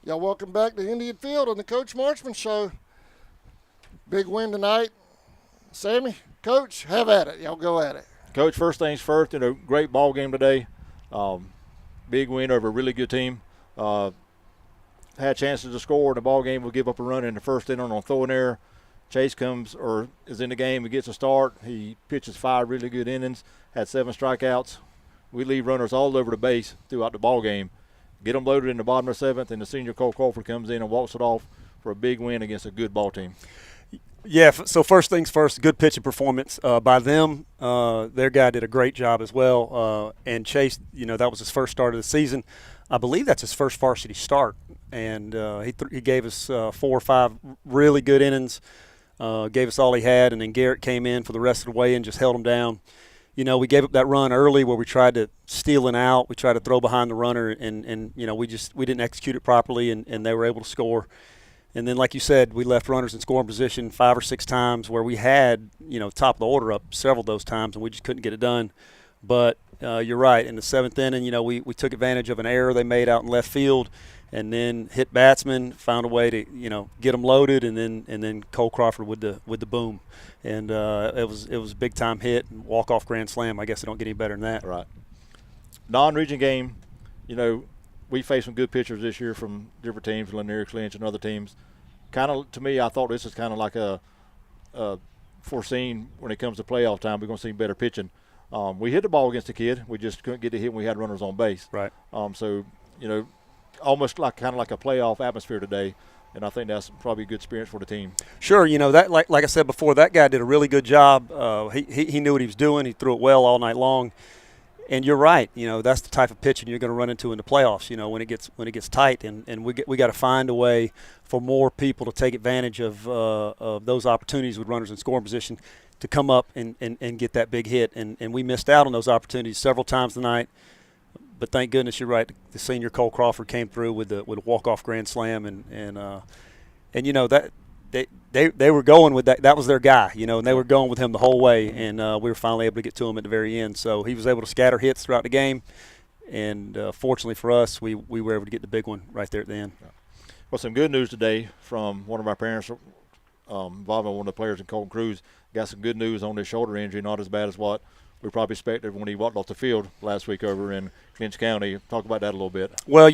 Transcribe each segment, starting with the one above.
Y'all welcome back to Indian Field on the Coach Marchman Show. Big win tonight. Sammy, Coach, have at it. Y'all go at it. Coach, first things first, great ball game today. Big win over a really good team. Had chances to score in the ball game. We'll give up a run in the first inning on throwing error. Chase is in the game. He gets a start. He pitches 5 really good innings, had 7 strikeouts. We leave runners all over the base throughout the ball game. Get them loaded in the bottom of the 7th, and the senior Cole Crawford comes in and walks it off for a big win against a good ball team. Yeah, so first things first, good pitching performance by them. Their guy did a great job as well. And Chase, that was his first start of the season. I believe that's his first varsity start. And he gave us 4 or 5 really good innings, gave us all he had, and then Garrett came in for the rest of the way and just held him down. We gave up that run early where we tried to steal an out. We tried to throw behind the runner, and we didn't execute it properly, and they were able to score. And then, like you said, we left runners in scoring position 5 or 6 times where we had, top of the order up several of those times, and we just couldn't get it done. But you're right. In the 7th inning, we took advantage of an error they made out in left field, and then hit batsman, found a way to get them loaded, and then Cole Crawford with the boom, and it was a big time hit and walk off grand slam. I guess it don't get any better than that. Right. Non-region game, we faced some good pitchers this year from different teams, Lanier, Clinch, and other teams. Kind of, to me, I thought this is kind of like a foreseen when it comes to playoff time. We're going to see better pitching. We hit the ball against the kid. We just couldn't get the hit when we had runners on base. Right. Almost kind of like a playoff atmosphere today, and I think that's probably a good experience for the team. Sure, that like I said before, that guy did a really good job. He knew what he was doing. He threw it well all night long. And you're right. That's the type of pitching you're going to run into in the playoffs. When it gets tight, and we got to find a way for more people to take advantage of those opportunities with runners in scoring position to come up and get that big hit. And we missed out on those opportunities several times tonight. But thank goodness you're right. The senior Cole Crawford came through with a walk-off grand slam, and that they were going with that. That was their guy, and they were going with him the whole way, and we were finally able to get to him at the very end. So he was able to scatter hits throughout the game, and fortunately for us, we were able to get the big one right there at the end. Well, some good news today from one of our parents involving one of the players in Colton Cruz. Got some good news on his shoulder injury, not as bad as what we probably expected when he walked off the field last week over in Clinch County. Talk about that a little bit. Well,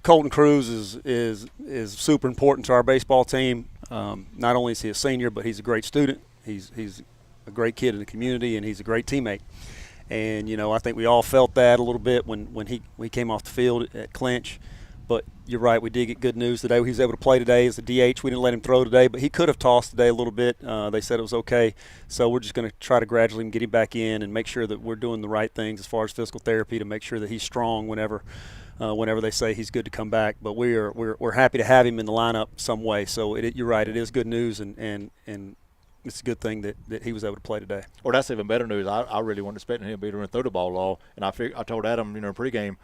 Colton Cruz is super important to our baseball team. Not only is he a senior, but he's a great student. He's a great kid in the community, and he's a great teammate. And I think we all felt that a little bit when he came off the field at Clinch. But you're right, we did get good news today. He was able to play today as a DH. We didn't let him throw today, but he could have tossed today a little bit. They said it was okay. So we're just going to try to gradually get him back in and make sure that we're doing the right things as far as physical therapy to make sure that he's strong whenever they say he's good to come back. But we're happy to have him in the lineup some way. So you're right, it is good news, and it's a good thing that he was able to play today. Well, that's even better news. I really wasn't expecting him to be able to throw the ball all, and I told Adam, in pregame,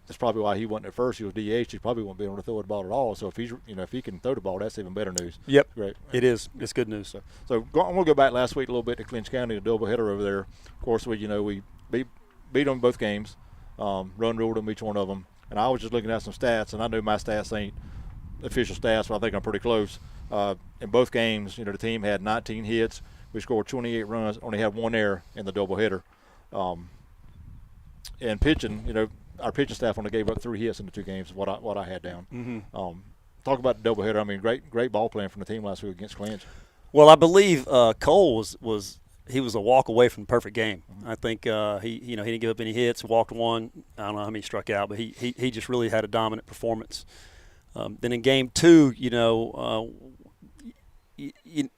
that's probably why he wasn't at first. He was DH. He probably won't be able to throw the ball at all. So if he can throw the ball, that's even better news. Yep, great. It is. It's good news. So I'm going to go back last week a little bit to Clinch County, the doubleheader over there. Of course, we beat them both games, run ruled them each one of them. And I was just looking at some stats, and I know my stats ain't official stats, but I think I'm pretty close. In both games, the team had 19 hits. We scored 28 runs, only had 1 error in the doubleheader. And pitching, our pitching staff only gave up 3 hits in the 2 games. What I had down. Mm-hmm. Talk about the doubleheader. I mean, great ball playing from the team last week against Clinch. Well, I believe Cole was a walk away from the perfect game. Mm-hmm. I think he didn't give up any hits, walked 1. I don't know how many he struck out, but he just really had a dominant performance. Then in game 2,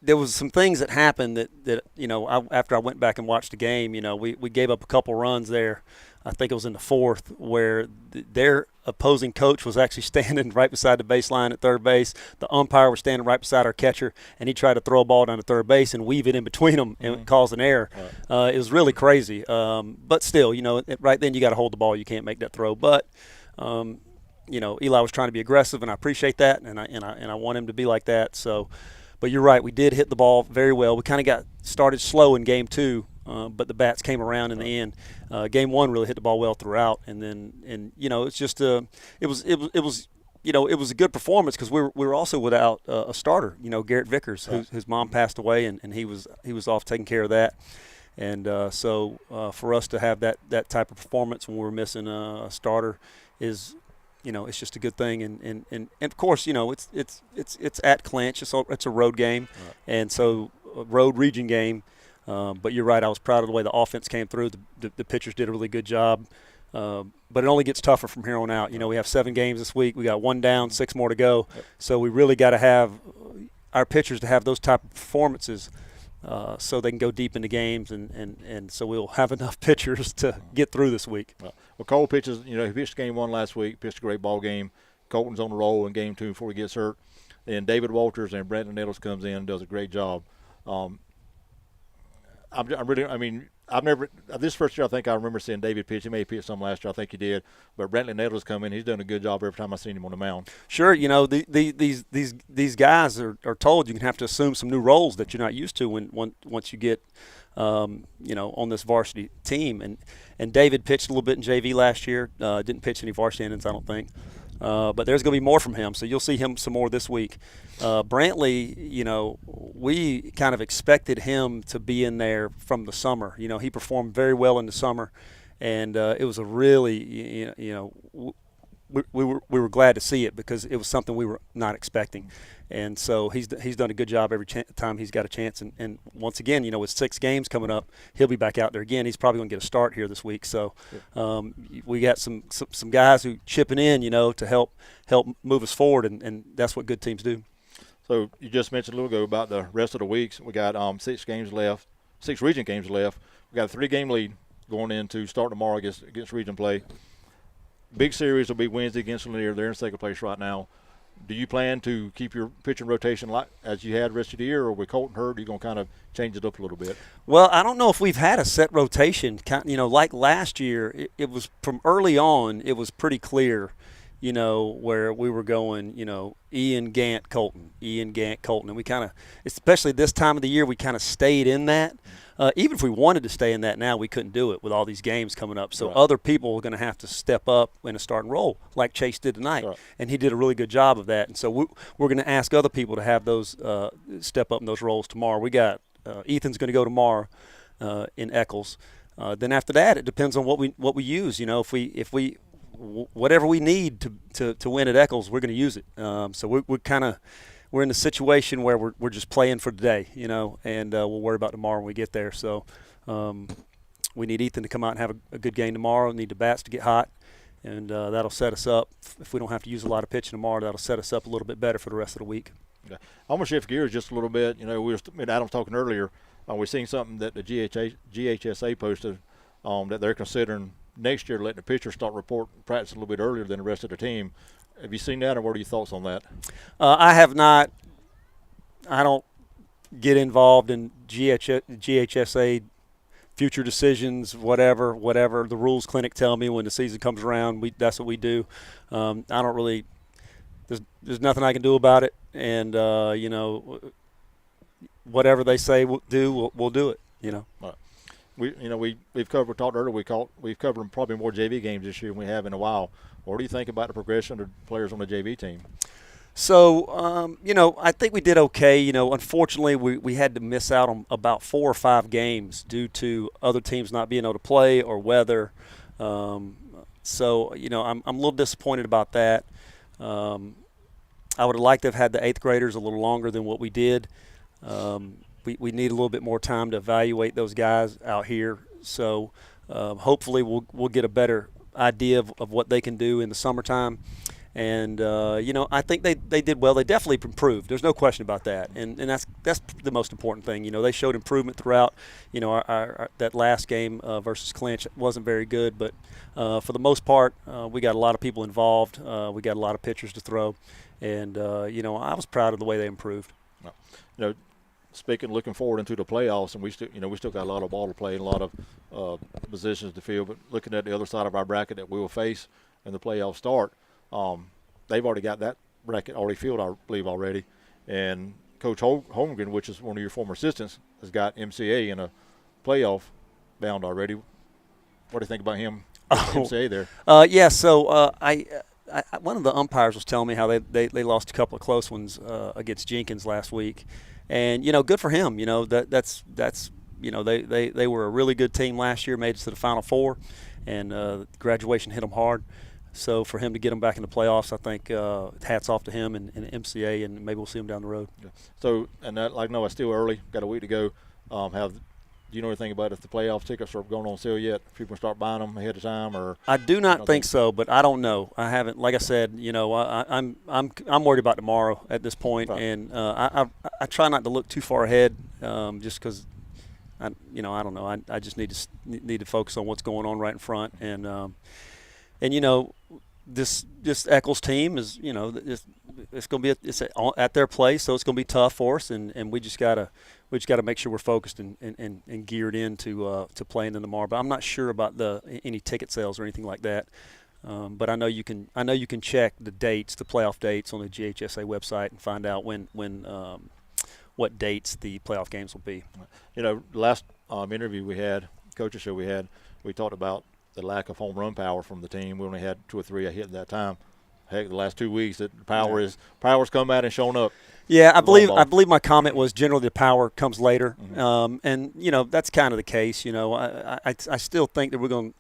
there was some things that happened that after I went back and watched the game, we gave up a couple runs there. I think it was in the 4th where their opposing coach was actually standing right beside the baseline at third base. The umpire was standing right beside our catcher, and he tried to throw a ball down to third base and weave it in between them and cause an error. Right. It was really crazy. But still, right then you got to hold the ball. You can't make that throw. But Eli was trying to be aggressive, and I appreciate that, and I want him to be like that. So. But you're right, we did hit the ball very well. We kind of got started slow in game 2, but the bats came around in the end. Game 1 really hit the ball well throughout, and it's just it was it was a good performance because we were also without a starter. Garrett Vickers, whose mom passed away, and he was off taking care of that. And so for us to have that type of performance when we were missing a starter is, it's just a good thing. And of course, it's at Clinch. It's a road game, and so a road region game. But you're right. I was proud of the way the offense came through. The pitchers did a really good job. But it only gets tougher from here on out. We have 7 games this week. We got 1 down, 6 more to go. So we really got to have our pitchers to have those type of performances so they can go deep into games. And so we'll have enough pitchers to get through this week. Well, Cole pitches, he pitched game 1 last week, pitched a great ball game. Colton's on the roll in game 2 before he gets hurt. Then David Walters and Brandon Nettles comes in and does a great job. I've never – this first year I think I remember seeing David pitch. He may have pitched some last year. I think he did. But Brantley Nettles come in. He's done a good job every time I've seen him on the mound. Sure. These guys are told you can have to assume some new roles that you're not used to once you get, on this varsity team. And David pitched a little bit in JV last year. Didn't pitch any varsity innings, I don't think. But there's going to be more from him, so you'll see him some more this week. Brantley, we kind of expected him to be in there from the summer. He performed very well in the summer, and it was a really, we were glad to see it because it was something we were not expecting. And so he's done a good job every time he's got a chance. And once again, with 6 games coming up, he'll be back out there again. He's probably going to get a start here this week. So we got some guys who chipping in, to help move us forward, and that's what good teams do. So you just mentioned a little ago about the rest of the weeks. We got 6 games left, 6 region games left. We got a 3-game lead going into start tomorrow against region play. Big series will be Wednesday against Lanier. They're in second place right now. Do you plan to keep your pitching rotation as you had the rest of the year, or with Colton hurt, are you going to kind of change it up a little bit? Well, I don't know if we've had a set rotation. Like last year, it was from early on, it was pretty clear, where we were going, Ian, Gant, Colton, and we kind of, especially this time of the year, we kind of stayed in that. Even if we wanted to stay in that now, we couldn't do it with all these games coming up. So other people are going to have to step up in a start and roll like Chase did tonight. Right. And he did a really good job of that. And so we're going to ask other people to have those step up in those roles tomorrow. We got Ethan's going to go tomorrow in Eccles. Then after that, it depends on what we use. If we whatever we need to win at Eccles, we're going to use it. So we're in a situation where we're just playing for today, and we'll worry about tomorrow when we get there. So we need Ethan to come out and have a good game tomorrow. We need the bats to get hot, and that'll set us up. If we don't have to use a lot of pitching tomorrow, that'll set us up a little bit better for the rest of the week. Okay. I'm going to shift gears just a little bit. Adam was talking earlier. We're seeing something that the GHSA posted that they're considering next year letting the pitchers start practicing a little bit earlier than the rest of the team. Have you seen that, or what are your thoughts on that? I have not. I don't get involved in GHSA future decisions, whatever the rules clinic tell me when the season comes around. That's what we do. I don't really. There's nothing I can do about it, and whatever they say we'll do, we'll do it. Right. We've talked earlier. We've covered probably more JV games this year than we have in a while. What do you think about the progression of players on the JV team? So, I think we did okay. Unfortunately, we had to miss out on about 4 or 5 games due to other teams not being able to play or weather. So, I'm a little disappointed about that. I would have liked to have had the 8th graders a little longer than what we did. We need a little bit more time to evaluate those guys out here. So, hopefully we'll get a better idea of what they can do in the summertime. And I think they did well. They definitely improved. There's no question about that. And that's the most important thing. They showed improvement throughout. Our that last game versus Clinch wasn't very good, but for the most part, we got a lot of people involved. We got a lot of pitchers to throw, and I was proud of the way they improved. Looking forward into the playoffs, and we still got a lot of ball to play and a lot of positions to fill. But looking at the other side of our bracket that we will face in the playoff start, they've already got that bracket already filled, I believe, already. And Coach Holmgren, which is one of your former assistants, has got MCA in a playoff bound already. What do you think about him? MCA there. Yeah. So one of the umpires was telling me how they lost a couple of close ones against Jenkins last week, and good for him. That's they were a really good team last year, made it to the Final Four, and graduation hit them hard. So for him to get them back in the playoffs, I think hats off to him and MCA, and maybe we'll see him down the road. Yeah. So, and that, it's still early, got a week to go. Do you know anything about if the playoff tickets are going on sale yet? If people start buying them ahead of time, or I do not think so, but I don't know. I haven't. Like I said, I'm worried about tomorrow at this point, right. And I try not to look too far ahead, just because I don't know. I just need to focus on what's going on right in front, and this Eccles team is it's going to be at their place, so it's going to be tough for us, and we just gotta make sure we're focused and geared in to playing them tomorrow. But I'm not sure about any ticket sales or anything like that. But I know you can check the dates, the playoff dates on the GHSA website and find out when what dates the playoff games will be. The last interview we had, coaches show we talked about the lack of home run power from the team. We only had 2 or 3 I hit at that time. Heck, the last 2 weeks, power's come out and shown up. Yeah, I believe my comment was generally the power comes later, Mm-hmm. and that's kind of the case. I still think that we're going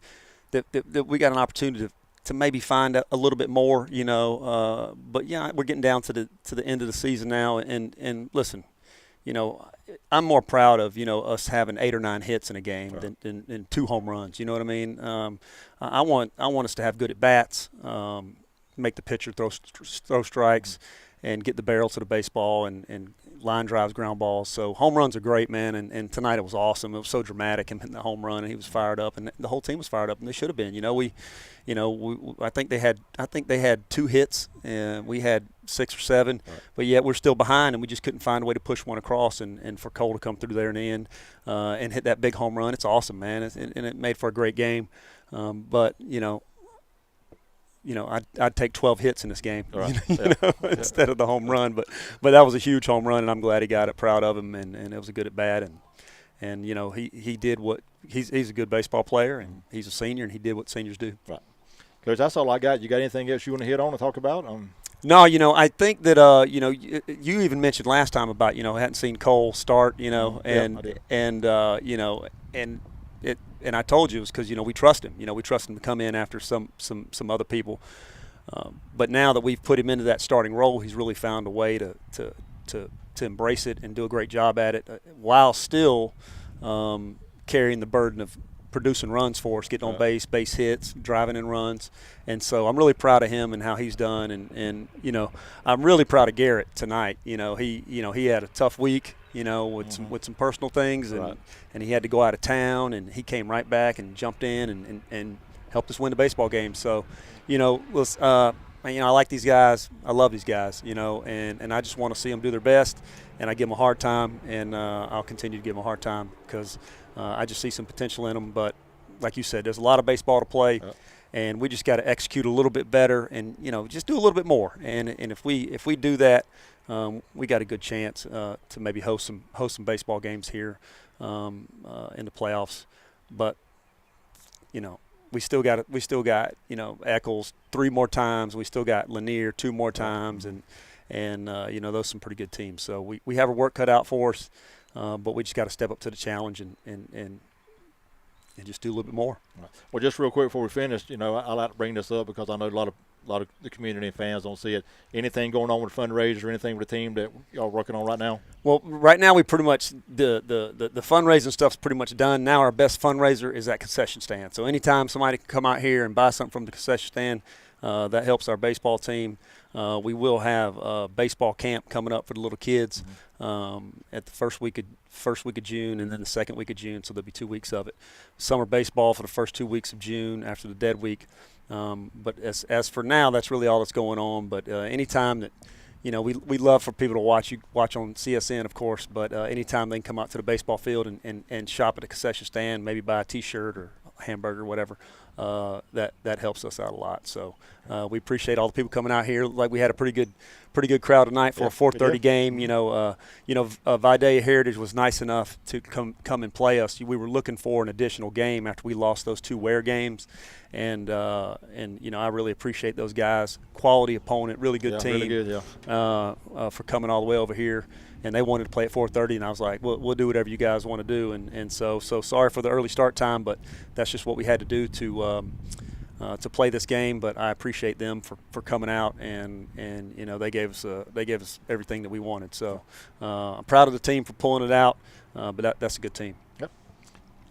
that we got an opportunity to maybe find a little bit more. But yeah, we're getting down to the end of the season now, and listen, I'm more proud of us having 8 or 9 hits in a game right. than 2 home runs. You know what I mean? I want us to have good at bats, make the pitcher throw strikes, and get the barrel to the baseball and line drives, ground balls. So home runs are great, man. And tonight it was awesome. It was so dramatic, him hitting the home run, and he was fired up, and the whole team was fired up, and they should have been. I think they had 2 hits, and we had 6 or 7, right. But yet we're still behind, and we just couldn't find a way to push one across, and for Cole to come through there in the end and hit that big home run, it's awesome, man. And it made for a great game. But I'd take 12 hits in this game, right. instead of the home run. But that was a huge home run, and I'm glad he got it. Proud of him, and it was a good at bat, and he did what he's a good baseball player, and he's a senior, and he did what seniors do. Right. Coach, that's all I got. You got anything else you want to hit on and talk about? No, I think that you even mentioned last time about I hadn't seen Cole start, and I did. And I told you it was because we trust him. We trust him to come in after some other people. But now that we've put him into that starting role, he's really found a way to embrace it and do a great job at it, while still carrying the burden of producing runs for us, getting on base hits, driving in runs. And so I'm really proud of him and how he's done. And I'm really proud of Garrett tonight. He had a tough week, with some personal things, and he had to go out of town, and he came right back and jumped in and helped us win the baseball game. So, I like these guys. I love these guys, and I just want to see them do their best. And I give them a hard time, and I'll continue to give them a hard time because I just see some potential in them. But like you said, there's a lot of baseball to play, and we just got to execute a little bit better, and just do a little bit more. And if we do that, we got a good chance to maybe host some baseball games here in the playoffs. But we still got Eccles 3 more times. We still got Lanier 2 more times, and those are some pretty good teams. So we have our work cut out for us, but we just got to step up to the challenge and just do a little bit more. Right. Well, just real quick before we finish, I like to bring this up because I know a lot of the community and fans don't see it. Anything going on with fundraisers or anything with the team that y'all working on right now? Well, right now we pretty much the fundraising stuff's pretty much done. Now our best fundraiser is that concession stand. So anytime somebody can come out here and buy something from the concession stand, that helps our baseball team. We will have a baseball camp coming up for the little kids at the first week of June, and then the second week of June. So there'll be 2 weeks of it. Summer baseball for the first 2 weeks of June after the dead week. But as for now, that's really all that's going on. But anytime that we love for people to watch on CSN, of course. But anytime they can come out to the baseball field and shop at the concession stand, maybe buy a T-shirt or a hamburger, whatever, that helps us out a lot. So We appreciate all the people coming out here. Like we had a pretty good crowd tonight for a 4:30 game. Vidalia Heritage was nice enough to come and play us. We were looking for an additional game after we lost those 2 Ware games, and I really appreciate those guys. Quality opponent, really good team. Really good, for coming all the way over here. And they wanted to play at 4:30, and I was like, we'll do whatever you guys want to do. And so sorry for the early start time, but that's just what we had to do to play this game. But I appreciate them for coming out, and they gave us everything that we wanted. So I'm proud of the team for pulling it out. But that's a good team. Yep.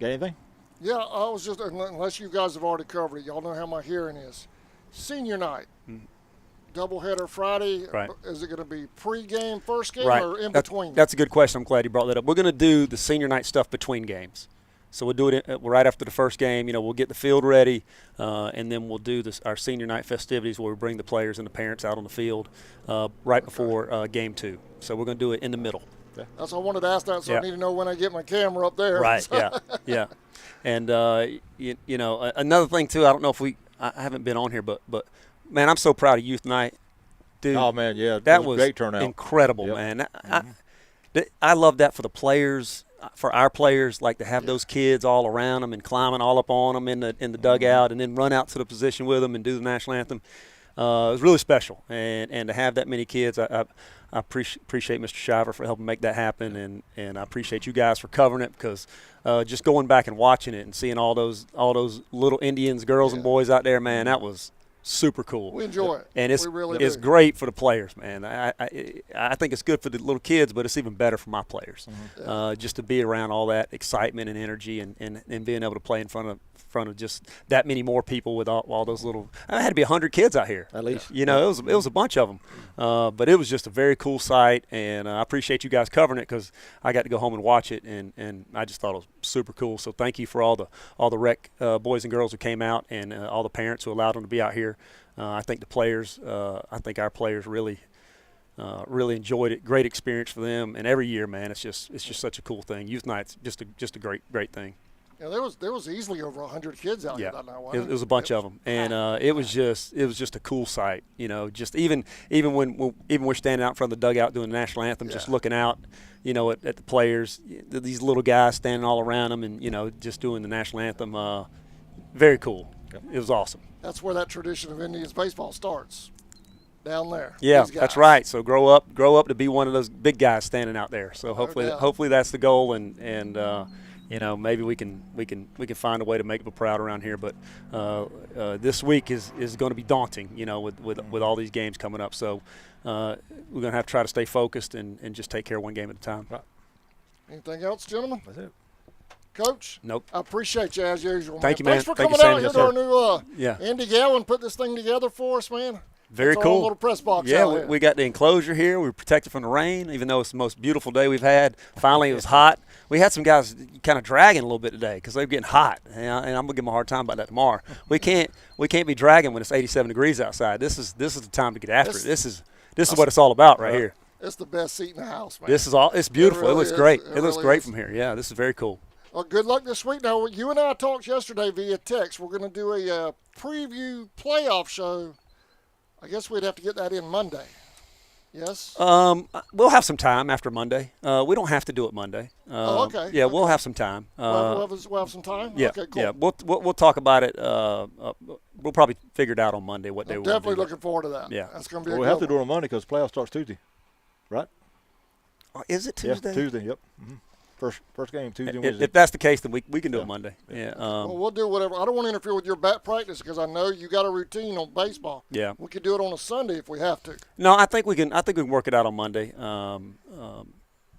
Got anything? Yeah, I was just, unless you guys have already covered it, y'all know how my hearing is. Senior night. Mm-hmm. Doubleheader Friday. Right. Is it going to be pre-game, first game, right. or in between? That's a good question. I'm glad you brought that up. We're going to do the senior night stuff between games. So we'll do it right after the first game. We'll get the field ready, and then we'll do our senior night festivities where we bring the players and the parents out on the field right before Game 2. So we're going to do it in the middle. Okay. That's what I wanted to ask that, so I need to know when I get my camera up there. Right, yeah. And, another thing, too, I don't know if I haven't been on here, but man, I'm so proud of Youth Night. Dude, oh, man, yeah. That was a great turnout. Incredible, man. I love that for the players, for our players, like to have those kids all around them and climbing all up on them in the dugout and then run out to the position with them and do the national anthem. It was really special. And to have that many kids, I appreciate Mr. Shiver for helping make that happen, and I appreciate you guys for covering it, because just going back and watching it and seeing all those little Indians, girls and boys out there, man, that was super cool. We enjoy it. And it's great for the players, man. I think it's good for the little kids, but it's even better for my players. Mm-hmm. Just to be around all that excitement and energy and being able to play in front of just that many more people with all those little – I had to be 100 kids out here. At least. It was a bunch of them. But it was just a very cool sight, and I appreciate you guys covering it, because I got to go home and watch it, and I just thought it was super cool. So thank you for all the rec boys and girls who came out, and all the parents who allowed them to be out here. I think our players really enjoyed it. Great experience for them, and every year, man, it's just such a cool thing. Youth Night's just a great thing. Yeah, there was easily over 100 kids out here that night. It was a bunch of them, and it was just a cool sight. Just even when we're standing out in front of the dugout doing the national anthem, just looking out, at the players, these little guys standing all around them, and just doing the national anthem. Very cool. Yep. It was awesome. That's where that tradition of Indians baseball starts. Down there. Yeah, that's right. So grow up to be one of those big guys standing out there. So hopefully that's the goal, and maybe we can find a way to make people proud around here. But this week is going to be daunting, with all these games coming up. So we're going to have to try to stay focused and just take care of one game at a time. Right. Anything else, gentlemen? That's it. Coach? Nope. I appreciate you as usual. Thank you, man. Thanks for coming out here to our new Andy Gowan put this thing together for us, man. Very That's cool. Our little press box. Yeah, we got the enclosure here. We were protected from the rain, even though it's the most beautiful day we've had. Finally, it was hot. We had some guys kind of dragging a little bit today because they were getting hot, and I'm gonna give them a hard time about that tomorrow. We can't be dragging when it's 87 degrees outside. This is the time to get after it. This is what it's all about right here. It's the best seat in the house, man. It's beautiful. It looks great. It looks great is. From here. Yeah, this is very cool. Well, good luck this week. Now, you and I talked yesterday via text. We're going to do a preview playoff show. I guess we'd have to get that in Monday. Yes? We'll have some time after Monday. We don't have to do it Monday. Okay. Yeah, we'll have some time. We'll have some time? Yeah, okay, cool. Yeah, we'll talk about it. We'll probably figure it out on Monday what day we're definitely looking forward to that. Yeah. That's going to be we have to do it on Monday because playoff starts Tuesday, right? Is it Tuesday? Yeah, Tuesday, yep. Mm-hmm. First game, Tuesday, Wednesday. If that's the case, then we can do it Monday. Yeah. Well, we'll do whatever. I don't want to interfere with your bat practice because I know you got a routine on baseball. Yeah. We could do it on a Sunday if we have to. No, I think we can work it out on Monday.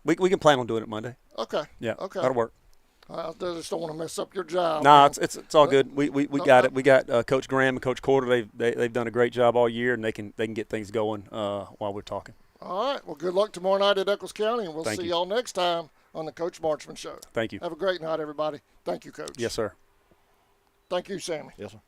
We can plan on doing it Monday. Okay. Yeah. Okay. That'll work. I just don't want to mess up your job. No, it's all good. We got it. We got Coach Graham and Coach Corder. They've done a great job all year, and they can get things going while we're talking. All right. Well, good luck tomorrow night at Eccles County, and we'll see y'all next time on the Coach Marchman Show. Thank you. Have a great night, everybody. Thank you, Coach. Yes, sir. Thank you, Sammy. Yes, sir.